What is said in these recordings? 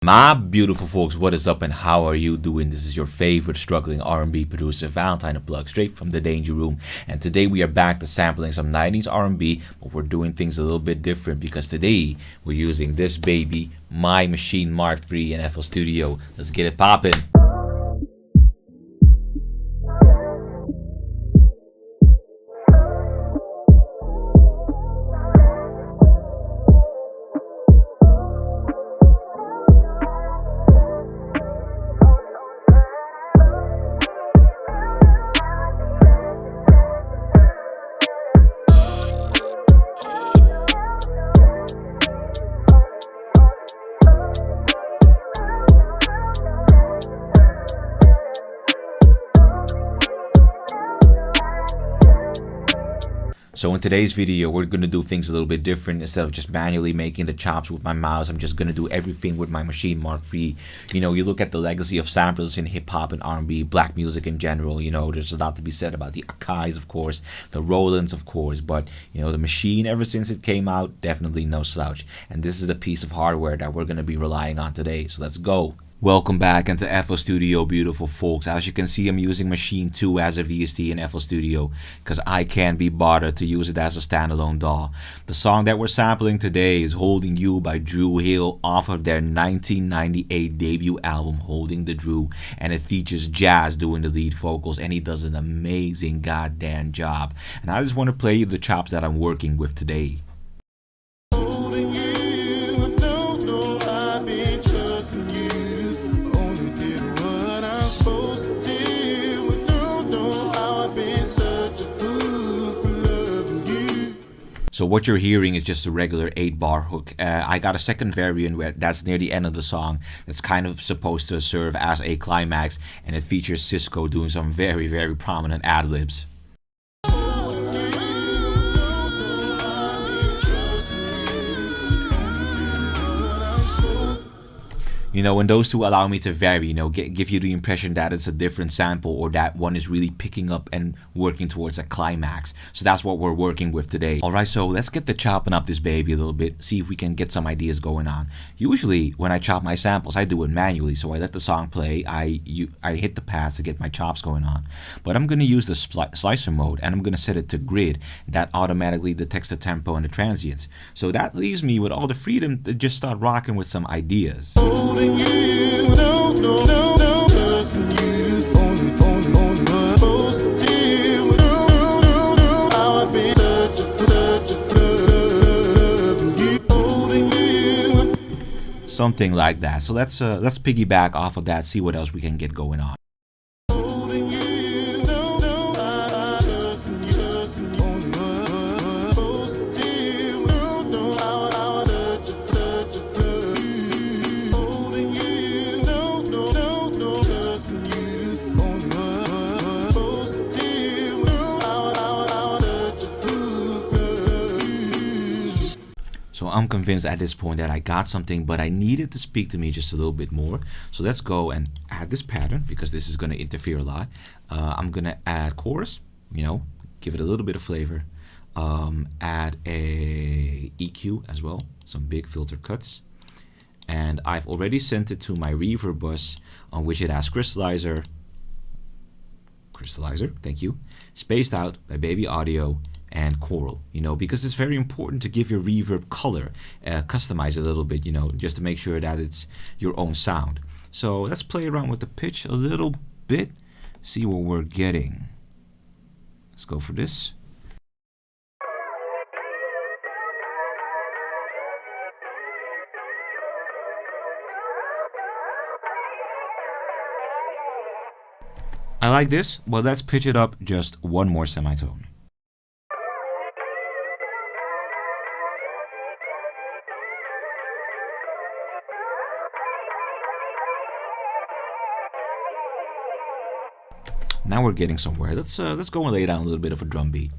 My beautiful folks, what is up and how are you doing? This is your favorite struggling R&B producer, Valentine Plug, straight from the Danger Room. And today we are back to sampling some 90s R&B, but we're doing things a little bit different because today we're using this baby, my Maschine MK3 in FL Studio. Let's get it poppin'. So in today's video, we're going to do things a little bit different. Instead of just manually making the chops with my mouse, I'm just going to do everything with my Maschine MK3. You know, you look at the legacy of samplers in hip-hop and R&B, black music in general, you know, there's a lot to be said about the Akais, of course, the Rolands, of course, but, you know, the Maschine, ever since it came out, definitely no slouch. And this is the piece of hardware that we're going to be relying on today. So let's go. Welcome back into FL Studio, beautiful folks. As you can see, I'm using Maschine 2 as a VST in FL Studio because I can't be bothered to use it as a standalone DAW. The song that we're sampling today is Holding You by Dru Hill off of their 1998 debut album, Holding the Dru, and it features Jazz doing the lead vocals, and he does an amazing goddamn job. And I just want to play you the chops that I'm working with today. So what you're hearing is just a regular 8-bar hook. I got a second variant where that's near the end of the song that's kind of supposed to serve as a climax, and it features Cisco doing some very, very prominent ad-libs. You know, and those two allow me to vary, you know, give you the impression that it's a different sample or that one is really picking up and working towards a climax. So that's what we're working with today. Alright, so let's get to chopping up this baby a little bit, see if we can get some ideas going on. Usually, when I chop my samples, I do it manually, so I let the song play, I hit the pads to get my chops going on. But I'm going to use the slicer mode, and I'm going to set it to grid. That automatically detects the tempo and the transients. So that leaves me with all the freedom to just start rocking with some ideas. Something like that. So let's piggyback off of that, see what else we can get going on. So I'm convinced at this point that I got something, but I needed to speak to me just a little bit more. So let's go and add this pattern because this is going to interfere a lot. I'm going to add chorus, you know, give it a little bit of flavor. Add a EQ as well, some big filter cuts. And I've already sent it to my reverb bus on which it has crystallizer, thank you, spaced out by Baby Audio, and choral, you know, because it's very important to give your reverb color, customize it a little bit, you know, just to make sure that it's your own sound. So let's play around with the pitch a little bit, see what we're getting. Let's go for this. I like this, but let's pitch it up just one more semitone. Now we're getting somewhere. Let's go and lay down a little bit of a drum beat.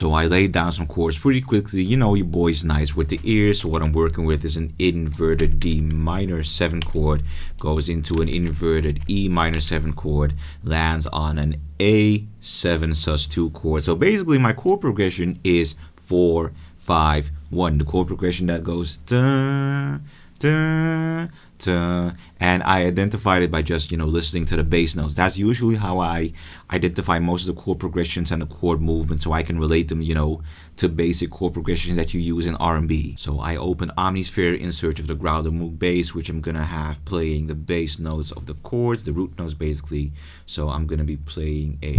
So I laid down some chords pretty quickly. You know, your boy's nice with the ears. So what I'm working with is an inverted D minor 7 chord, goes into an inverted E minor 7 chord, lands on an A7 sus2 chord. So basically my chord progression is 4, 5, 1. The chord progression that goes da, da, da, and I identified it by just, you know, listening to the bass notes. That's usually how I identify most of the chord progressions and the chord movement, so I can relate them, you know, to basic chord progressions that you use in R&B. So I open Omnisphere in search of the growler Moog bass, which I'm gonna have playing the bass notes of the chords, the root notes basically. So I'm gonna be playing a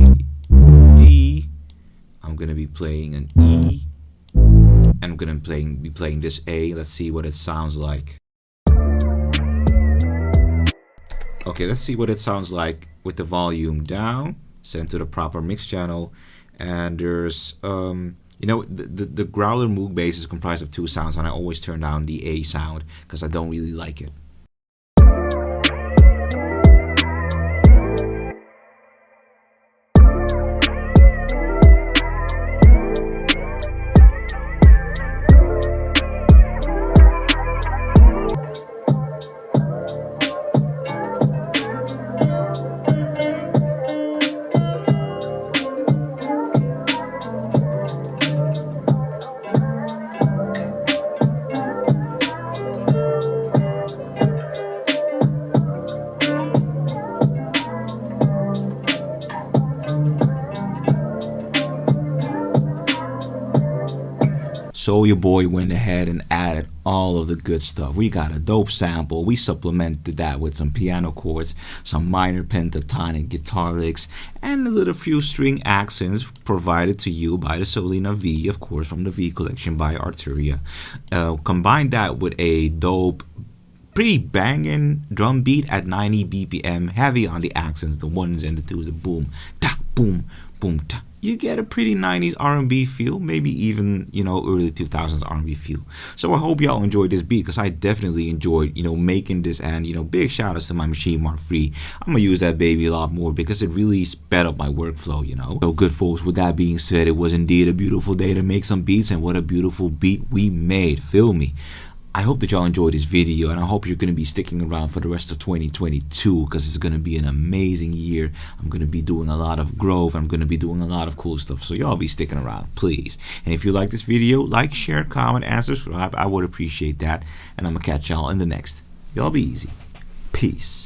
D, I'm gonna be playing an E, and I'm gonna be playing this A. Let's see what it sounds like. Okay, let's see what it sounds like with the volume down, sent to the proper mix channel. And there's you know, the growler Moog bass is comprised of 2 sounds, and I always turn down the A sound because I don't really like it. So your boy went ahead and added all of the good stuff. We got a dope sample. We supplemented that with some piano chords, some minor pentatonic guitar licks, and a little few string accents provided to you by the Solina V, of course, from the V collection by Arturia. Combine that with a dope, pretty banging drum beat at 90 BPM, heavy on the accents, the ones and the twos, the boom, ta, boom, boom, ta. You get a pretty 90s R&B feel, maybe even, you know, early 2000s R&B feel. So I hope y'all enjoyed this beat, because I definitely enjoyed, you know, making this. And, you know, big shout outs to my Maschine MK3. I'm gonna use that baby a lot more because it really sped up my workflow, you know. So good folks, with that being said, it was indeed a beautiful day to make some beats, and what a beautiful beat we made, feel me. I hope that y'all enjoyed this video, and I hope you're going to be sticking around for the rest of 2022, because it's going to be an amazing year. I'm going to be doing a lot of growth. I'm going to be doing a lot of cool stuff, so y'all be sticking around, please. And if you like this video, like, share, comment, and subscribe. I would appreciate that, and I'm going to catch y'all in the next. Y'all be easy. Peace.